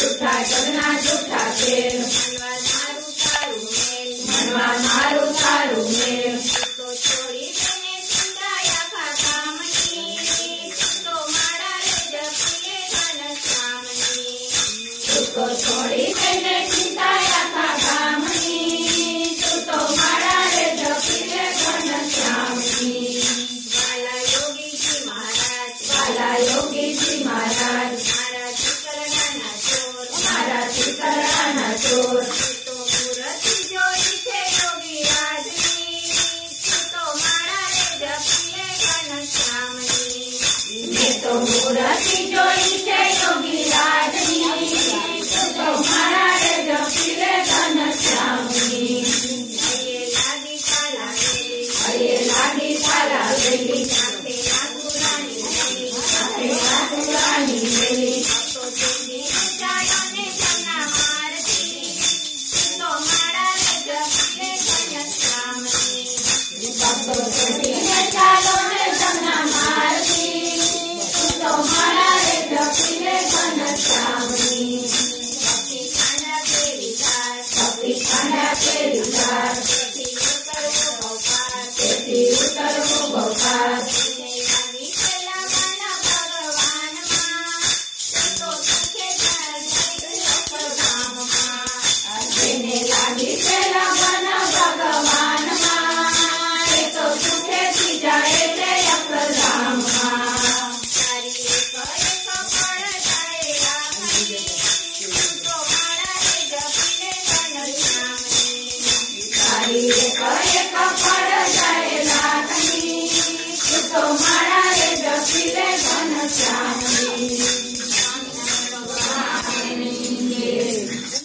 જૂઠા જગના જૂઠા ખેલ મનવા મારું તારું મેલ તો છોડી દઈને ચિંતાયા કામની તો મારા રે જપીએ ઘનશ્યામની તું તો છોડી દઈને ચિંતાયા કામની તું તો મારા રે જપીએ ઘનશ્યામની વાલા યોગીજી મહારાજ મારાથી કરડાના ચોર તો મૂર્તિ જોઈ છે યોગી રાજની તો મારા રે જપીએ ઘનશ્યામની મેં તો મૂર્તિ જોઈ છે યોગી રાજની તું તો મારા રે જપીએ ઘનશ્યામની હૈયે લાગી પાલા વેલી આંખે આંખે આતુરાની મેલી તો જેની ચાલોને જમના મારતી તો મારા રે જપીએ ઘનશ્યામની ભક્તો છોડીને ચાલો ને જમના મારતી તું તો મારા રે જપીએ ઘનશ્યામની ભક્તિ ખાંડા કેરી તાર ભક્તિ ખાંડા કેરી તાર તેથી ઉતરવો ભવપાર તેથી ઉતરવું ભવપાર તેને લાગી પેલા માના ભગવાનમાં જેને લાગી પેલા મન ભગવાનમાં એ તો સુખેથી જાય તે અકરામમાં તારી એક ફળ જાય રાખી તો મારા રે જપીને ઘનશ્યામની તારી એક ફળ જાય